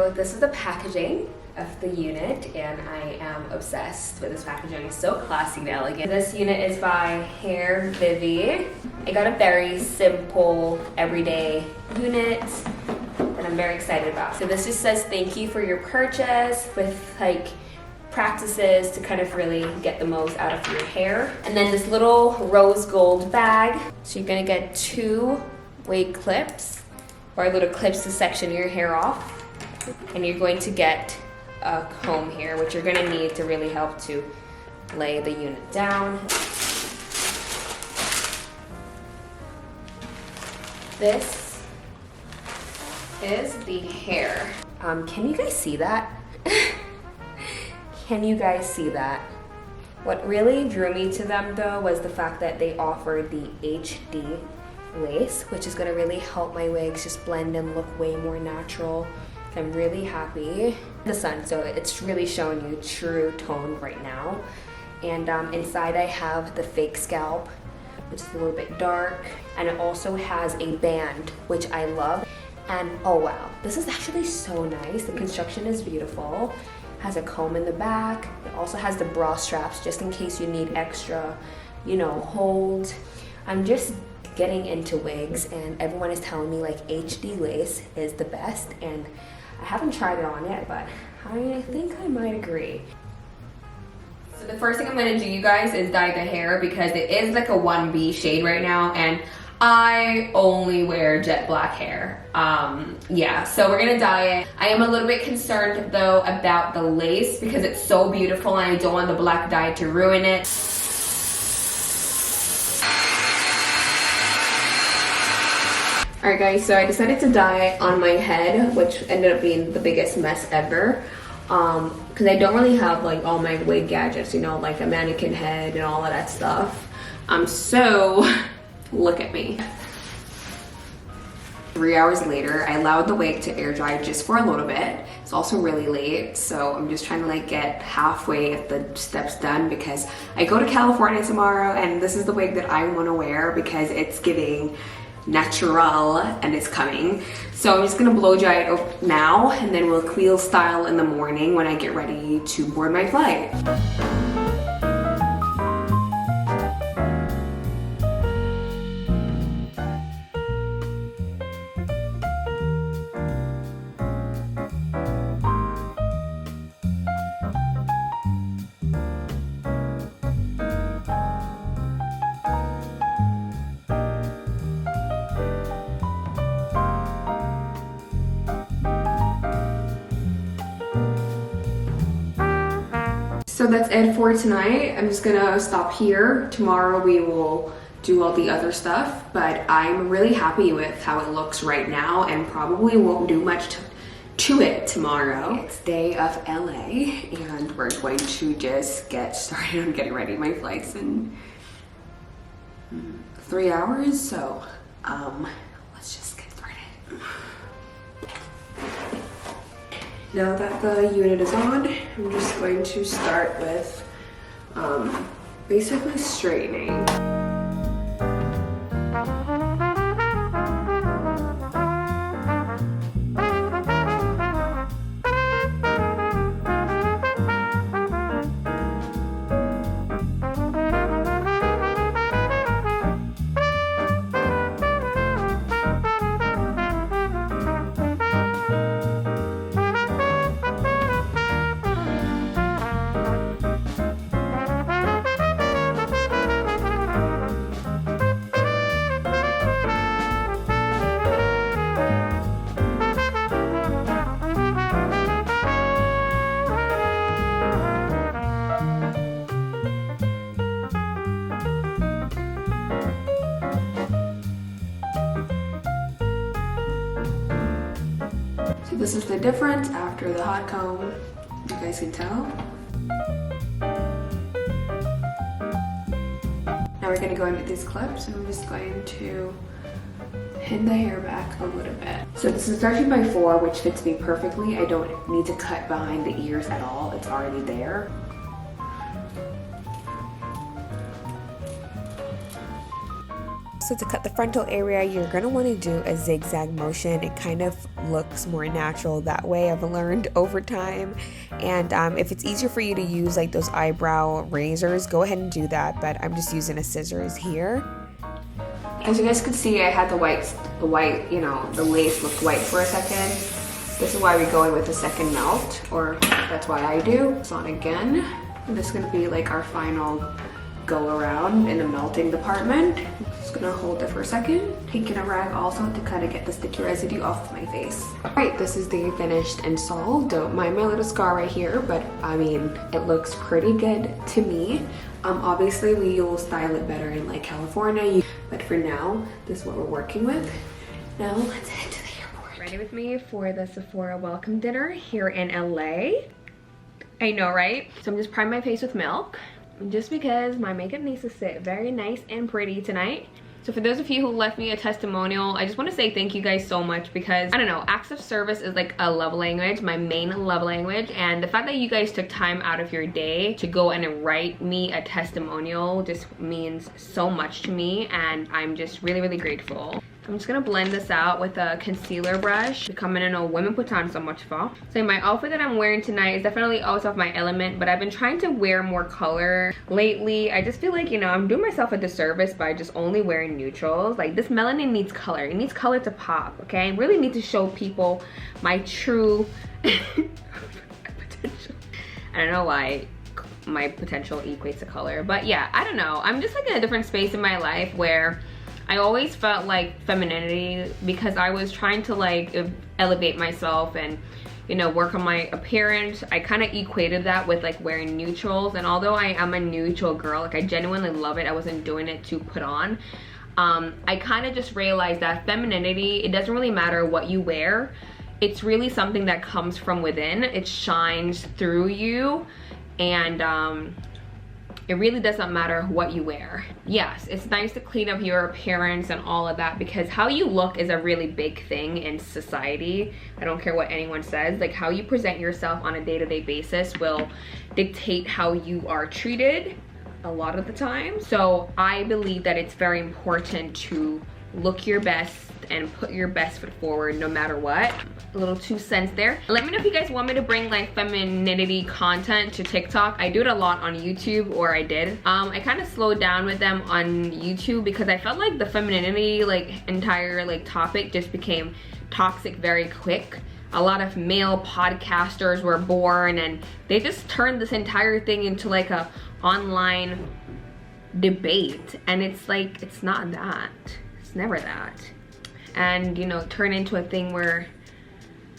So this is the packaging of the unit, and I am obsessed with this packaging. It's so classy and elegant. This unit is by Hair Vivi. I got a very simple, everyday unit that I'm very excited about. So this just says thank you for your purchase, with like practices to kind of really get the most out of your hair. And then this little rose gold bag. So you're gonna get 2 wig clips, or little clips to section your hair off. And you're going to get a comb here, which you're gonna need to really help to lay the unit down. This is the hair. Can you guys see that? Can you guys see that? What really drew me to them though was the fact that they offered the HD lace, which is gonna really help my wigs just blend and look way more natural. I'm really happy. The sun, so it's really showing you true tone right now. And inside I have the fake scalp, which is a little bit dark. And it also has a band, which I love. And oh wow, this is actually so nice. The construction is beautiful. Has a comb in the back. It also has the bra straps just in case you need extra, you know, hold. I'm just getting into wigs and everyone is telling me like HD lace is the best, and I haven't tried it on yet, but I think I might agree. So the first thing I'm gonna do, you guys, is dye the hair because it is like a 1B shade right now, and I only wear jet black hair. Yeah, so we're gonna dye it. I am a little bit concerned though about the lace because it's so beautiful and I don't want the black dye to ruin it. Alright guys, so I decided to dye on my head, which ended up being the biggest mess ever. Because I don't really have like all my wig gadgets, you know, like a mannequin head and all of that stuff. So look at me. 3 hours later, I allowed the wig to air dry just for a little bit. It's also really late, so I'm just trying to like get halfway of the steps done because I go to California tomorrow and this is the wig that I want to wear because it's giving natural and it's coming. So I'm just gonna blow dry it up now and then we'll quill style in the morning when I get ready to board my flight. So that's it for tonight. I'm just gonna stop here. Tomorrow we will do all the other stuff, but I'm really happy with how it looks right now and probably won't do much to it tomorrow. It's day of LA and we're going to just get started on getting ready. My flight's in 3 hours, so let's just get started. Now that the unit is on, I'm just going to start with basically straightening. This is the difference after the hot comb, you guys can tell. Now we're gonna go into these clips and I'm just going to pin the hair back a little bit. So this is 13x4, which fits me perfectly. I don't need to cut behind the ears at all, it's already there. So to cut the frontal area, you're going to want to do a zigzag motion. It kind of looks more natural that way, I've learned over time. And if it's easier for you to use like those eyebrow razors, go ahead and do that, but I'm just using a scissors here. As you guys could see, I had the white, you know, the lace looked white for a second. This is why we go in with a second melt, or that's why I do. It's on again. This is gonna be like our final go around in the melting department. Just gonna hold it for a second. Taking a rag also to kind of get the sticky residue off of my face. All right, this is the finished install. Don't mind my little scar right here, but I mean, it looks pretty good to me. Obviously we will style it better in like California, but for now, this is what we're working with. Now let's head to the airport. Ready with me for the Sephora welcome dinner here in LA. I know, right? So I'm just priming my face with milk, just because my makeup needs to sit very nice and pretty tonight. So for those of you who left me a testimonial, I just want to say thank you guys so much, because I don't know, acts of service is like a love language, my main love language, and the fact that you guys took time out of your day to go and write me a testimonial just means so much to me, and I'm just really, really grateful. I'm just gonna blend this out with a concealer brush. Coming in, women put on so much for. So my outfit that I'm wearing tonight is definitely out of my element, but I've been trying to wear more color lately. I just feel like, you know, I'm doing myself a disservice by just only wearing neutrals. Like, this melanin needs color. It needs color to pop, okay? I really need to show people my true potential. I don't know why my potential equates to color, but yeah, I don't know. I'm just like in a different space in my life where I always felt like femininity, because I was trying to like elevate myself and, you know, work on my appearance. I kind of equated that with like wearing neutrals, and although I am a neutral girl, like I genuinely love it, I wasn't doing it to put on. I kind of just realized that femininity, it doesn't really matter what you wear. It's really something that comes from within. It shines through you, and it really doesn't matter what you wear. Yes, it's nice to clean up your appearance and all of that, because how you look is a really big thing in society. I don't care what anyone says. Like, how you present yourself on a day-to-day basis will dictate how you are treated a lot of the time. So I believe that it's very important to look your best and put your best foot forward no matter what. A little 2 cents there. Let me know if you guys want me to bring like femininity content to TikTok. I do it a lot on YouTube, or I did. I kind of slowed down with them on YouTube because I felt like the femininity like entire like topic just became toxic very quick. A lot of male podcasters were born, and they just turned this entire thing into like a online debate, and it's like, it's not that. It's never that. And, you know, turn into a thing where,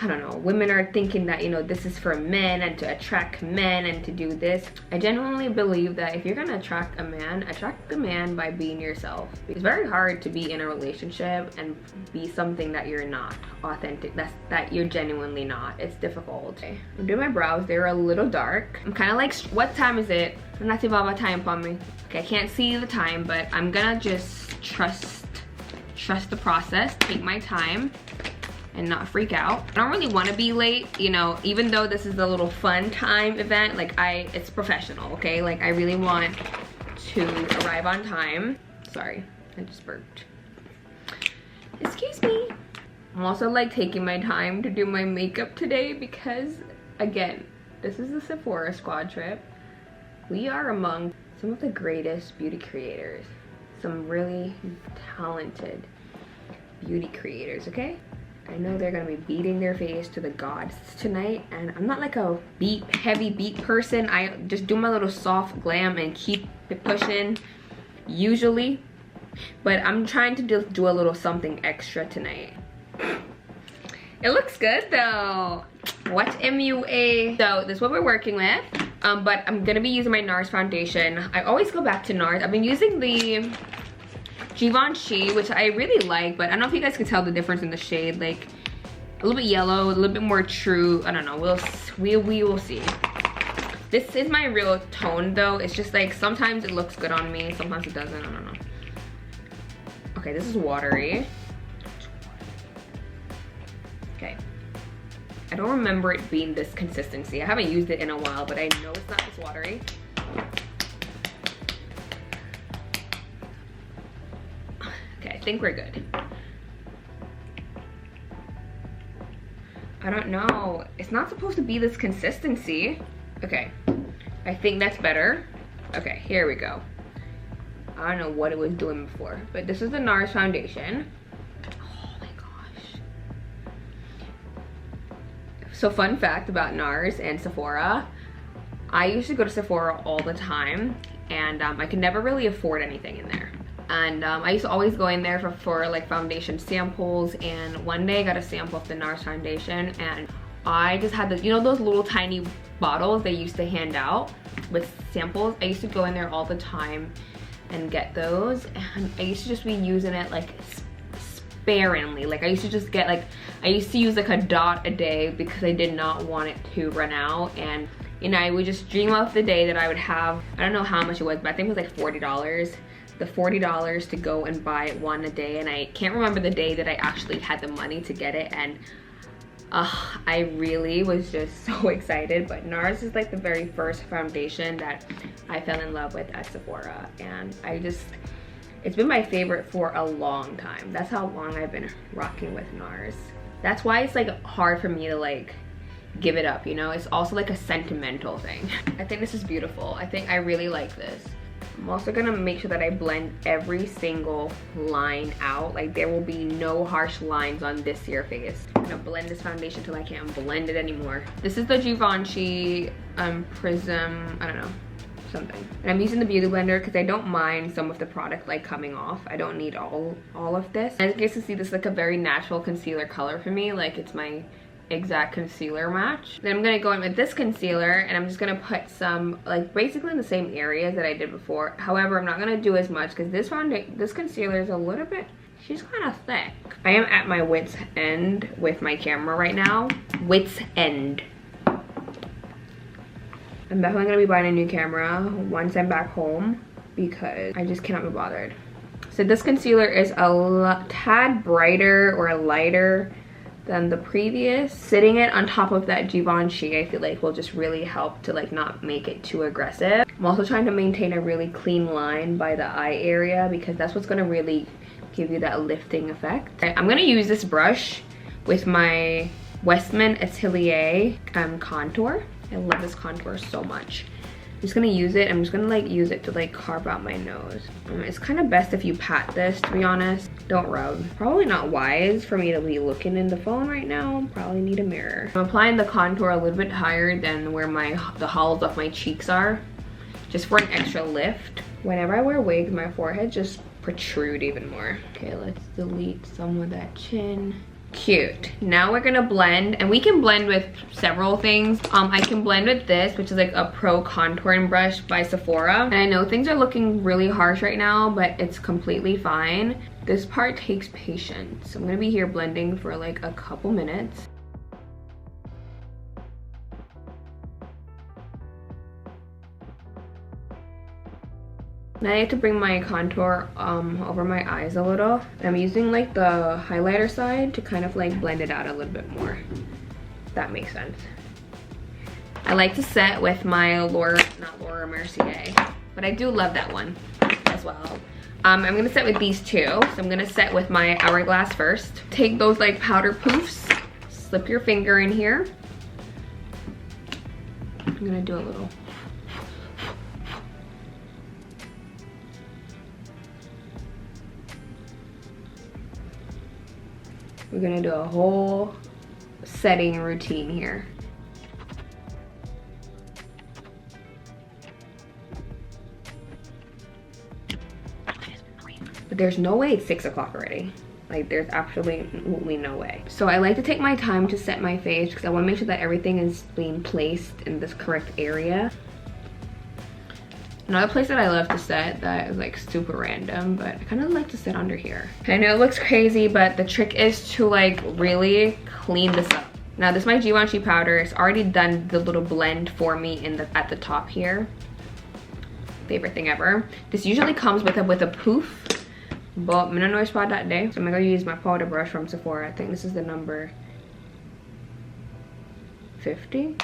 I don't know, women are thinking that, you know, this is for men and to attract men and to do this. I genuinely believe that if you're gonna attract the man by being yourself. It's very hard to be in a relationship and be something that you're not authentic, that you're genuinely not. It's difficult. Okay. I'm doing my brows. They're a little dark. I'm kind of like, what time is it? I'm not about my time for me. Okay, I can't see the time, but I'm gonna just trust the process, take my time, and not freak out. I don't really want to be late, you know, even though this is a little fun time event, like it's professional, okay? Like, I really want to arrive on time. Sorry, I just burped. Excuse me. I'm also like taking my time to do my makeup today because, again, this is the Sephora squad trip. We are among some of the greatest beauty creators. Some really talented beauty creators, okay? I know they're gonna be beating their face to the gods tonight, and I'm not like a heavy beat person. I just do my little soft glam and keep it pushing, usually. But I'm trying to just do a little something extra tonight. It looks good though. What MUA? So this is what we're working with. But I'm gonna be using my NARS foundation. I always go back to NARS. I've been using the Givenchy, which I really like, but I don't know if you guys can tell the difference in the shade. Like a little bit yellow, a little bit more true. I don't know. We will see. This is my real tone though. It's just like sometimes it looks good on me, sometimes it doesn't. I don't know. Okay, this is watery. Okay. I don't remember it being this consistency. I haven't used it in a while, but I know it's not this watery. think we're good. I don't know. It's not supposed to be this consistency. Okay, I think that's better. Okay, here we go. I don't know what it was doing before, but this is the NARS foundation. Oh my gosh. So fun fact about NARS and Sephora. I used to go to Sephora all the time, and I could never really afford anything in there. And I used to always go in there for like foundation samples, and one day I got a sample of the NARS foundation, and I just had the, you know those little tiny bottles they used to hand out with samples? I used to go in there all the time and get those, and I used to just be using it like sparingly. Like I used to just get like, I used to use like a dot a day because I did not want it to run out. And you know, I would just dream of the day that I would have, I don't know how much it was, but I think it was like $40. The $40 to go and buy one a day, and I can't remember the day that I actually had the money to get it, and I really was just so excited. But NARS is like the very first foundation that I fell in love with at Sephora, and it's been my favorite for a long time. That's how long I've been rocking with NARS. That's why it's like hard for me to like give it up, you know? It's also like a sentimental thing. I think this is beautiful. I think I really like this. I'm also gonna make sure that I blend every single line out. Like there will be no harsh lines on this year face. I'm gonna blend this foundation till I can't blend it anymore. This is the Givenchy Prism, I don't know, something. And I'm using the Beauty Blender because I don't mind some of the product like coming off. I don't need all of this. As you guys can see, this is like a very natural concealer color for me. Like it's my exact concealer match. Then I'm gonna go in with this concealer, and I'm just gonna put some like basically in the same areas that I did before. However, I'm not gonna do as much because this concealer is a little bit, she's kind of thick. I am at my wit's end with my camera right now. Wit's end. I'm definitely gonna be buying a new camera once I'm back home because I just cannot be bothered. So this concealer is a tad brighter or lighter than the previous. Sitting it on top of that Givenchy, I feel like will just really help to like not make it too aggressive. I'm also trying to maintain a really clean line by the eye area because that's what's gonna really give you that lifting effect. I'm gonna use this brush with my Westman Atelier contour. I love this contour so much. I'm just gonna use it. I'm just gonna like use it to like carve out my nose. It's kind of best if you pat this, to be honest. Don't rub. Probably not wise for me to be looking in the phone right now. Probably need a mirror. I'm applying the contour a little bit higher than where the hollows of my cheeks are, just for an extra lift. Whenever I wear wigs, my forehead just protrude even more. Okay, let's delete some of that chin. Cute. Now we're gonna blend, and we can blend with several things. I can blend with this, which is like a pro contouring brush by Sephora. And I know things are looking really harsh right now, but it's completely fine. This part takes patience. I'm gonna be here blending for like a couple minutes. Now I have to bring my contour over my eyes a little. I'm using like the highlighter side to kind of like blend it out a little bit more. If that makes sense. I like to set with my not Laura Mercier, but I do love that one as well. I'm gonna set with these two. So I'm gonna set with my Hourglass first. Take those like powder poofs, slip your finger in here. I'm gonna do a little. We're gonna do a whole setting routine here. But there's no way it's 6 o'clock already. Like there's absolutely no way. So I like to take my time to set my face because I want to make sure that everything is being placed in this correct area. Another place that I love to set that is like super random, but I kind of like to sit under here. I know it looks crazy, but the trick is to like really clean this up. Now this is my Givenchy powder. It's already done the little blend for me at the top here. Favorite thing ever. This usually comes with a poof, but I'm no spot that day. So I'm gonna use my powder brush from Sephora. I think this is the number 50.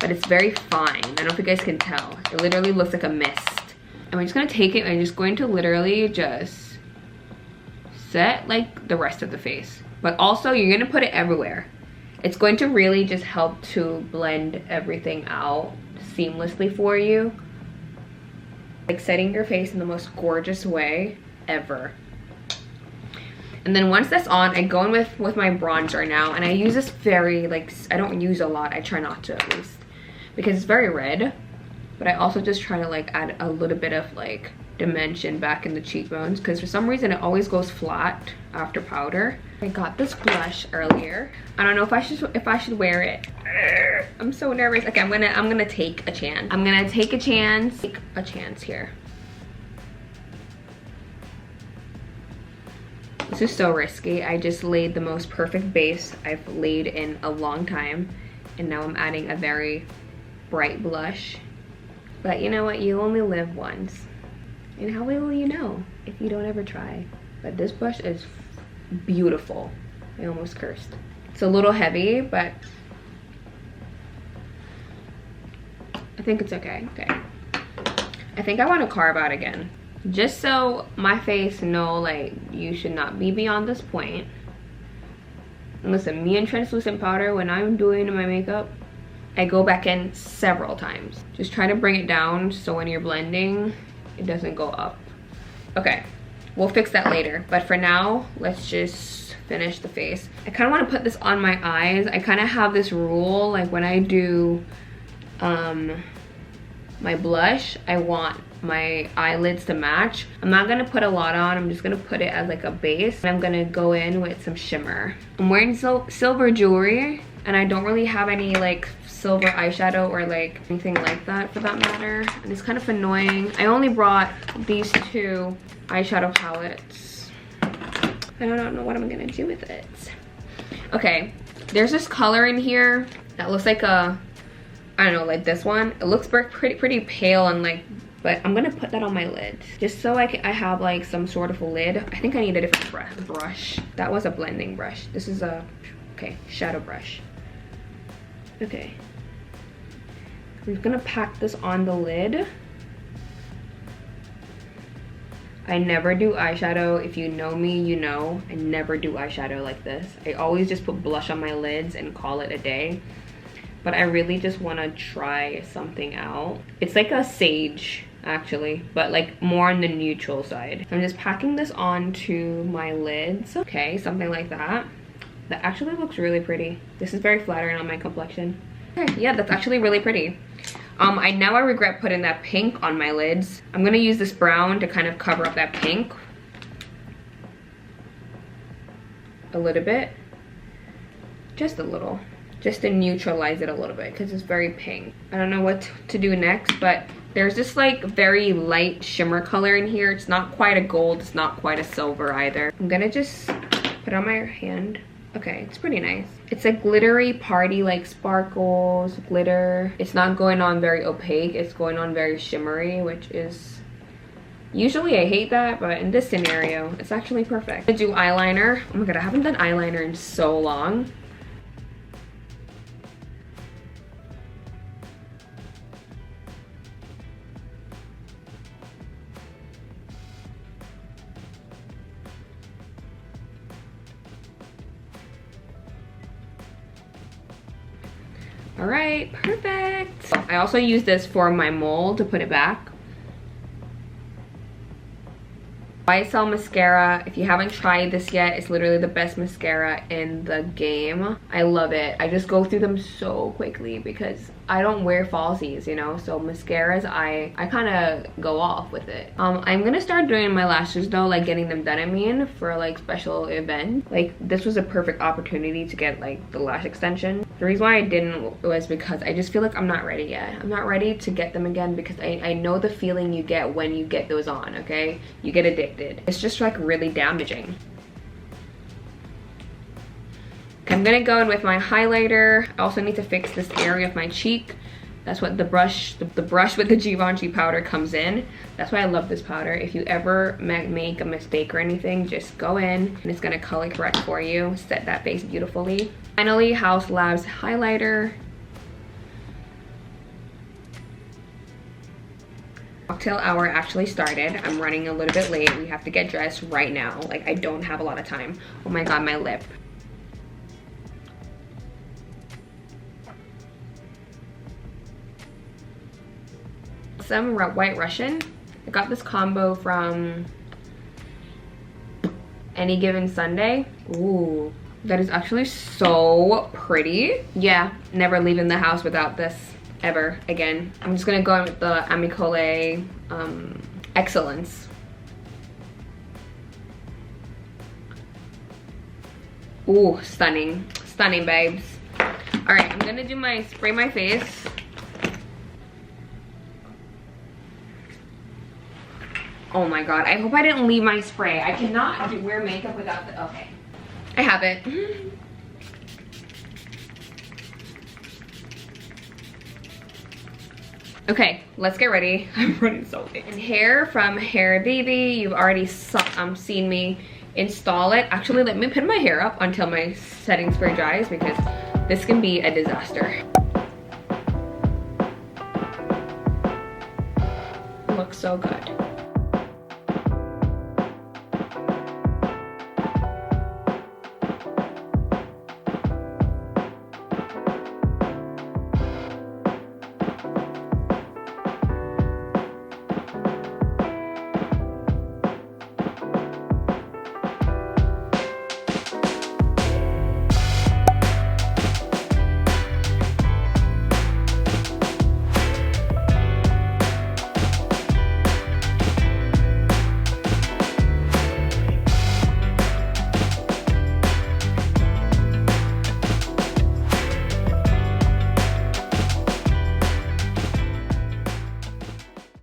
But it's very fine. I don't know if you guys can tell. It literally looks like a mist. I'm just gonna take it and I'm just going to literally just set like the rest of the face. But also you're gonna put it everywhere. It's going to really just help to blend everything out seamlessly for you. Like setting your face in the most gorgeous way ever. And then once that's on, I go in with my bronzer now, and I use this very, like, I don't use a lot, I try not to at least, because it's very red, but I also just try to like add a little bit of like dimension back in the cheekbones, because for some reason it always goes flat after powder. I got this blush earlier. I don't know if I should wear it. I'm so nervous. Okay, I'm gonna take a chance. I'm gonna take a chance. Take a chance here. This is so risky. I just laid the most perfect base I've laid in a long time, and now I'm adding a very bright blush. But you know what? You only live once. And how will you know if you don't ever try? But this blush is beautiful. I almost cursed. It's a little heavy, but I think it's okay. Okay. I think I want to carve out again. Just so my face know, like, you should not be beyond this point. And listen, me and translucent powder, when I'm doing my makeup, I go back in several times. Just try to bring it down so when you're blending, it doesn't go up. Okay, we'll fix that later. But for now, let's just finish the face. I kind of want to put this on my eyes. I kind of have this rule, like when I do my blush, I want my eyelids to match. I'm not gonna put a lot on, I'm just gonna put it as like a base, and I'm gonna go in with some shimmer. I'm wearing silver jewelry, and I don't really have any like silver eyeshadow or like anything like that for that matter, and it's kind of annoying. I only brought these two eyeshadow palettes. I don't know what I'm gonna do with it. Okay, there's this color in here that looks like a, I don't know, like this one. It looks pretty pale and like, but I'm gonna put that on my lid just so I have like some sort of a lid. I think I need a different brush. That was a blending brush. This is a, okay, shadow brush. Okay, I'm gonna pack this on the lid. I never do eyeshadow. If you know me, you know I never do eyeshadow like this. I always just put blush on my lids and call it a day. But I really just want to try something out. It's like a sage, actually, but like more on the neutral side. I'm just packing this onto my lids. Okay, something like that. That actually looks really pretty. This is very flattering on my complexion. Okay, yeah, that's actually really pretty. I regret putting that pink on my lids. I'm gonna use this brown to kind of cover up that pink. A little bit. Just a little. Just to neutralize it a little bit because it's very pink. I don't know what to do next, but there's this like very light shimmer color in here. It's not quite a gold, it's not quite a silver either. I'm gonna just put it on my hand. Okay, it's pretty nice. It's a glittery party, like sparkles, glitter. It's not going on very opaque, it's going on very shimmery, which is, usually I hate that, but in this scenario, it's actually perfect. I'm gonna do eyeliner. Oh my god, I haven't done eyeliner in so long. All right, perfect. I also use this for my mole to put it back. YSL mascara, if you haven't tried this yet, it's literally the best mascara in the game. I love it. I just go through them so quickly because I don't wear falsies, you know, so mascaras, I kind of go off with it. I'm gonna start doing my lashes though, like getting them done, I mean, for like special events. Like this was a perfect opportunity to get like the lash extension. The reason why I didn't was because I just feel like I'm not ready yet. I'm not ready to get them again because I know the feeling you get when you get those on, okay? You get addicted. It's just like really damaging. I'm gonna go in with my highlighter. I also need to fix this area of my cheek. That's what the brush with the Givenchy powder comes in. That's why I love this powder. If you ever make a mistake or anything, just go in and it's gonna color correct for you. Set that base beautifully. Finally, House Labs highlighter. cocktail hour actually started. I'm running a little bit late. We have to get dressed right now. Like, I don't have a lot of time. Oh my God, my lip. Some White Russian. I got this combo from Any Given Sunday. Ooh, that is actually so pretty. Yeah, never leaving the house without this ever again. I'm just gonna go in with the Amicole Excellence. Ooh, stunning. Stunning, babes. All right, I'm gonna do my spray my face. Oh my God, I hope I didn't leave my spray. I cannot wear makeup without the, okay. I have it. Okay, let's get ready. I'm running so late. And hair from Hair Baby. You've already seen me install it. Actually, let me pin my hair up until my setting spray dries because this can be a disaster. Looks so good.